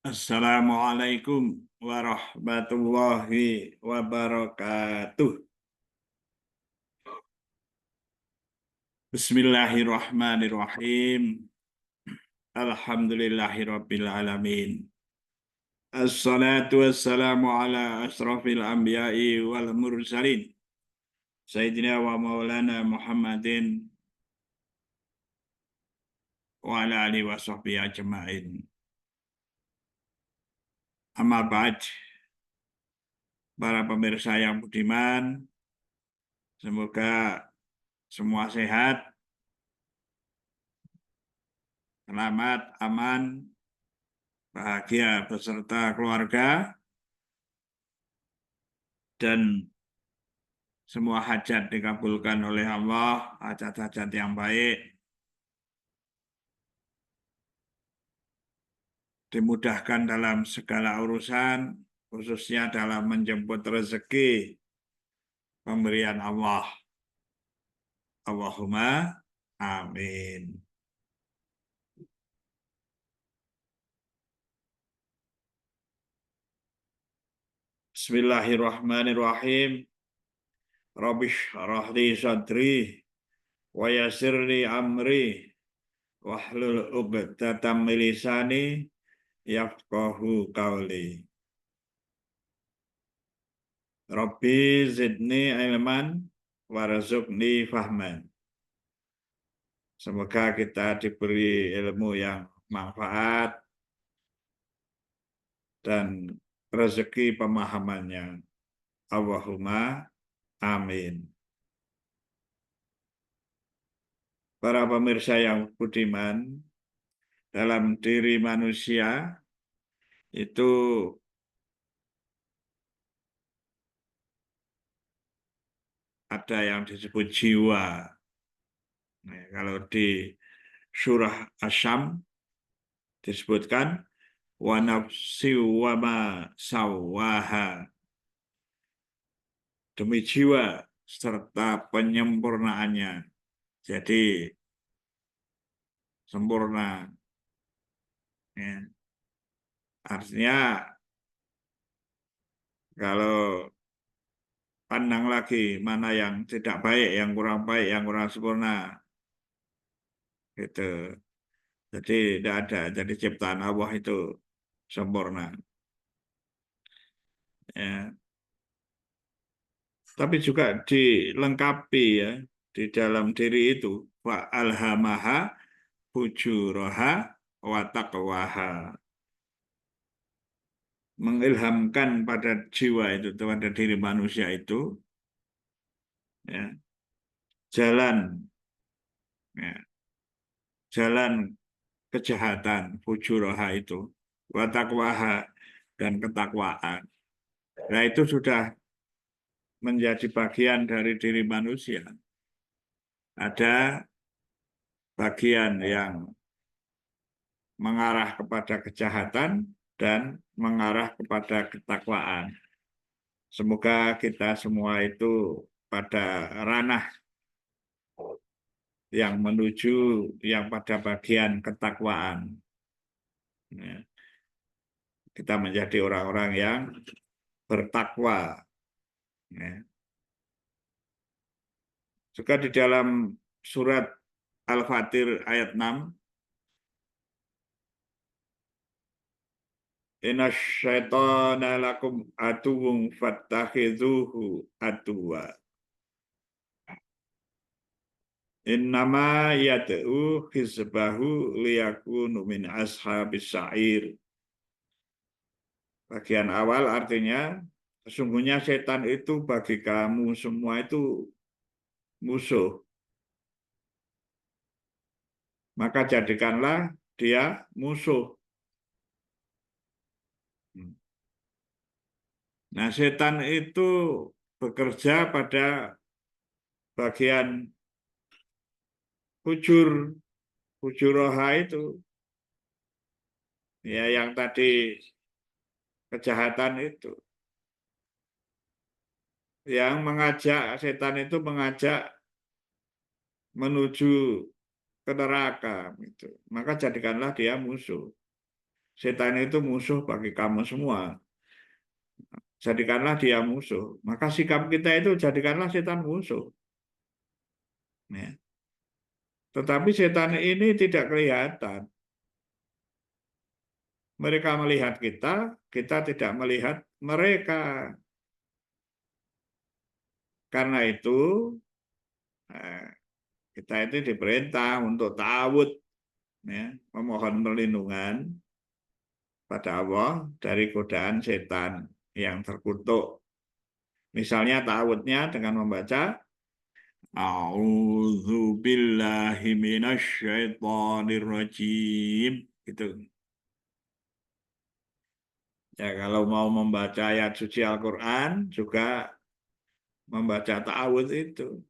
Assalamualaikum warahmatullahi wabarakatuh. Bismillahirrahmanirrahim. Alhamdulillahirabbil alamin. Assalatu wassalamu ala asrafil anbiya'i wal mursalin. Sayyidina wa maulana Muhammadin wa ala alihi wa sahbihi ajma'in. Amma ba'd. Para pemirsa yang budiman, semoga semua sehat, selamat, aman, bahagia beserta keluarga, dan semua hajat dikabulkan oleh Allah, hajat-hajat yang baik, dimudahkan dalam segala urusan, khususnya dalam menjemput rezeki pemberian Allah. Allahumma amin. Bismillahirrahmanirrahim. Rabbish rahli sadri wa yassirli amri wahlul 'uqdatam min lisani yafqahu qawli. Rabbi zidni ilman warzuqni fahman. Semoga kita diberi ilmu yang manfaat dan rezeki pemahamannya. Allahumma amin. Para pemirsa yang budiman, dalam diri manusia itu ada yang disebut jiwa. Nah, kalau di surah Asy-Syams disebutkan wa nafsi wa ma sawwaha, demi jiwa serta penyempurnaannya. Jadi sempurna. Ya. Artinya kalau pandang lagi mana yang tidak baik, yang kurang sempurna, gitu. Jadi tidak ada. Jadi ciptaan Allah itu sempurna. Ya. Tapi juga dilengkapi ya di dalam diri itu wa alhamaha fujuraha wa taqwaha. Mengilhamkan pada jiwa itu, pada diri manusia itu, ya, jalan, ya, jalan kejahatan, fujuraha itu, wa taqwaha, dan ketakwaan. Nah itu sudah menjadi bagian dari diri manusia. Ada bagian yang mengarah kepada kejahatan dan mengarah kepada ketakwaan. Semoga kita semua itu pada ranah yang menuju yang pada bagian ketakwaan. Ya. Kita menjadi orang-orang yang bertakwa. Ya. Juga di dalam surat Al-Fatir ayat 6, Inasyaitana lakum aduwwun fattakhidhuhu aduwwa. Innama yad'u hizbahu liyakunu min ashabis sa'ir. Bagian awal artinya, sesungguhnya setan itu bagi kamu semua itu musuh. Maka jadikanlah dia musuh. Nah, setan itu bekerja pada bagian fujuroha itu. Ya, yang tadi kejahatan itu. Yang mengajak, setan itu mengajak menuju ke neraka. Gitu. Maka jadikanlah dia musuh. setan itu musuh bagi kamu semua. Jadikanlah dia musuh. Maka sikap kita itu jadikanlah setan musuh. Ya. Tetapi setan ini tidak kelihatan. Mereka melihat kita, kita tidak melihat mereka. Karena itu, eh, kita itu diperintah untuk ta'awud, ya, memohon perlindungan pada Allah dari godaan setan yang terkutuk. Misalnya ta'awudnya dengan membaca A'udzu billahi minasyaitonir rajim. Gitu. Ya, kalau mau membaca ayat suci Al-Quran juga membaca ta'awud itu.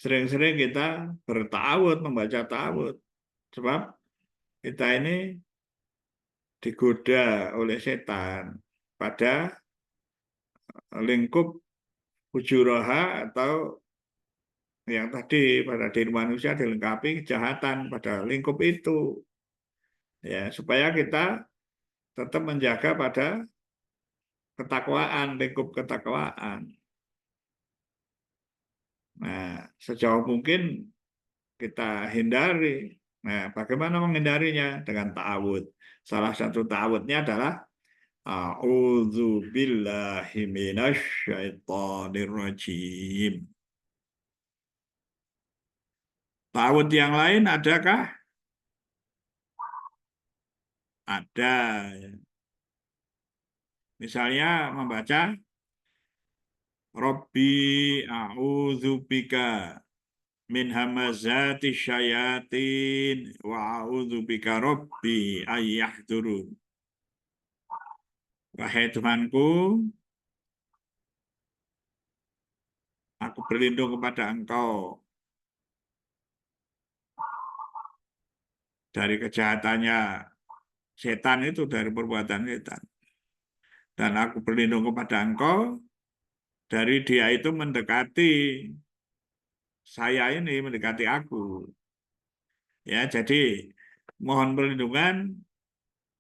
Sering-sering kita berta'awud, membaca ta'awud. Sebab kita ini digoda oleh setan pada lingkup hujuraha atau yang tadi pada diri manusia dilengkapi kejahatan pada lingkup itu. Ya, supaya kita tetap menjaga pada ketakwaan, lingkup ketakwaan. Nah, sejauh mungkin kita hindari. Nah, bagaimana menghindarinya? Dengan ta'awud. Salah satu ta'awudnya adalah A'udzu billahi minasyaitonir rajim. Ta'awud yang lain adakah? Ada. Misalnya membaca Rabbi a'udzubika min hamazati syayatin wa a'udzubika Rabbi ayyahdurun. Wahai Tuhanku, aku berlindung kepada Engkau dari kejahatannya setan itu, dari perbuatan setan. Dan aku berlindung kepada Engkau dari dia itu mendekati saya ini, mendekati aku. Ya, jadi mohon perlindungan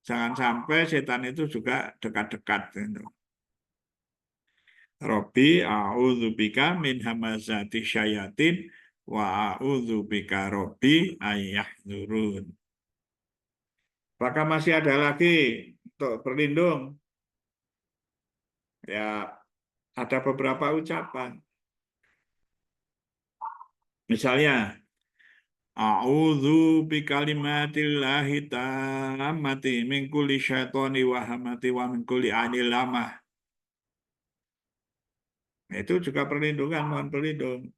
jangan sampai setan itu juga dekat-dekat gitu. Rabbi a'udzubika min hamazati syayatin wa a'udzubika Rabbi ayyahdurun. Apakah masih ada lagi untuk berlindung? Ya, ada beberapa ucapan. Misalnya, A'udzu bikalimatillahi tammati min kulli syaitani wa hamati wa min kulli ainil lamah. Itu juga perlindungan, mohon perlindung.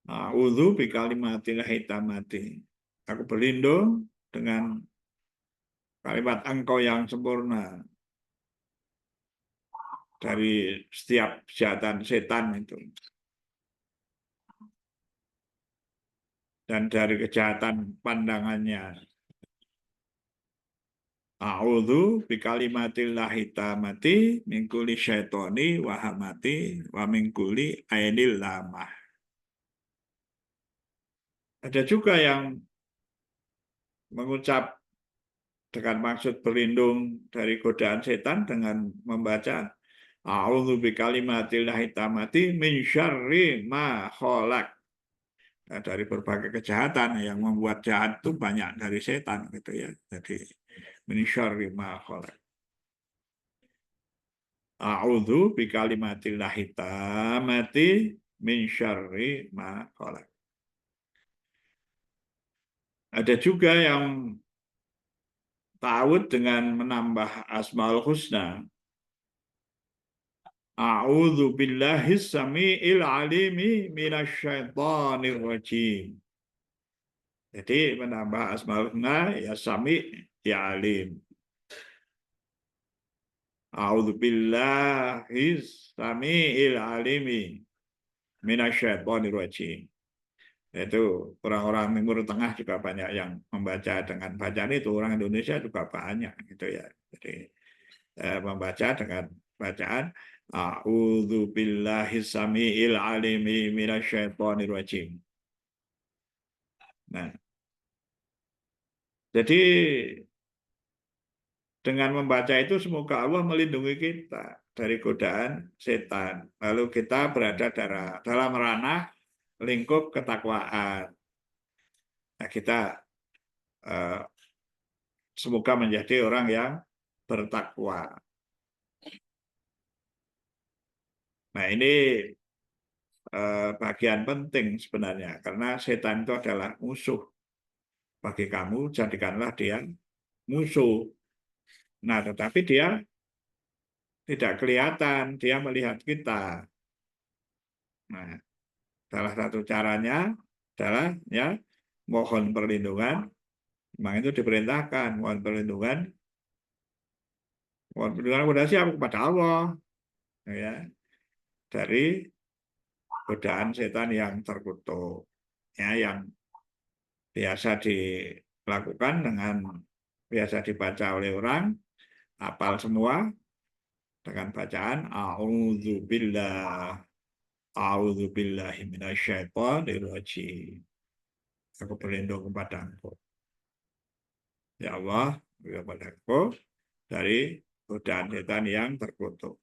A'udzu bikalimatillahi tammati. Aku berlindung dengan kalimat Engkau yang sempurna dari setiap kejahatan setan itu. Dan dari kejahatan pandangannya. A'udzu bikalimatillahi tammati min kulli syaitani wa hamati wa min kulli ainil lamah. Ada juga yang mengucap dengan maksud berlindung dari godaan setan dengan membaca A'udzu bikalimatillahi tammati min syarri ma khalaq. Nah, dari berbagai kejahatan yang membuat jahat itu banyak dari setan gitu ya. Jadi min syarri ma khalaq. A'udzu bikalimatillahi tammati min syarri ma khalaq. Ada juga yang ta'awud dengan menambah Asmaul Husna. A'udzu billahis samiil alimi minasyaitonir rajim. Jadi menambah Asmaul Husna ya Sami ya Alim. A'udzu billahis samiil alimi minasyaitonir rajim. Itu orang-orang Timur Tengah juga banyak yang membaca dengan bacaan itu. Orang Indonesia juga banyak gitu ya. Jadi membaca dengan bacaan A'udzu billahi samiil alimi minasyaitonir rajim. Nah, Jadi dengan membaca itu semoga Allah melindungi kita dari godaan setan. Lalu kita berada dalam ranah lingkup ketakwaan. Nah, kita eh, semoga menjadi orang yang bertakwa. Nah, ini bagian penting sebenarnya karena setan itu adalah musuh bagi kamu, jadikanlah dia musuh. Nah, tetapi dia tidak kelihatan, dia melihat kita. Nah, salah satu caranya adalah ya mohon perlindungan. Memang itu diperintahkan mohon perlindungan kepada siapa? Kepada Allah, ya, dari godaan setan yang terkutuk, ya, yang biasa dilakukan dengan biasa dibaca oleh orang, hafal semua dengan bacaan A'udzubillahi minasyaitonirrajim. Aku berlindung kepada Engkau. Ya Allah, kepada Engkau dari godaan setan yang terkutuk.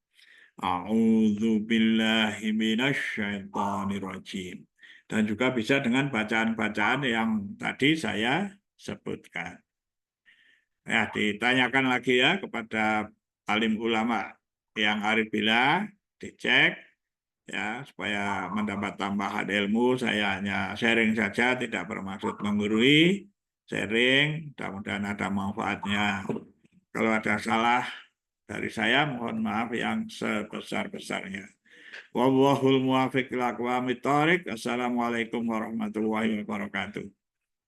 A'udzubillahi minasyaitonirrajim. Dan juga bisa dengan bacaan-bacaan yang tadi saya sebutkan. Ya, ditanyakan lagi ya kepada alim ulama yang arif billah, dicek ya supaya mendapat tambahan ilmu. Saya hanya sharing saja, tidak bermaksud menggurui, sharing, mudah-mudahan ada manfaatnya. Kalau ada salah dari saya, mohon maaf yang sebesar-besarnya. Wallahul muwaffiq ila aqwamit thoriq. Assalamualaikum warahmatullahi wabarakatuh.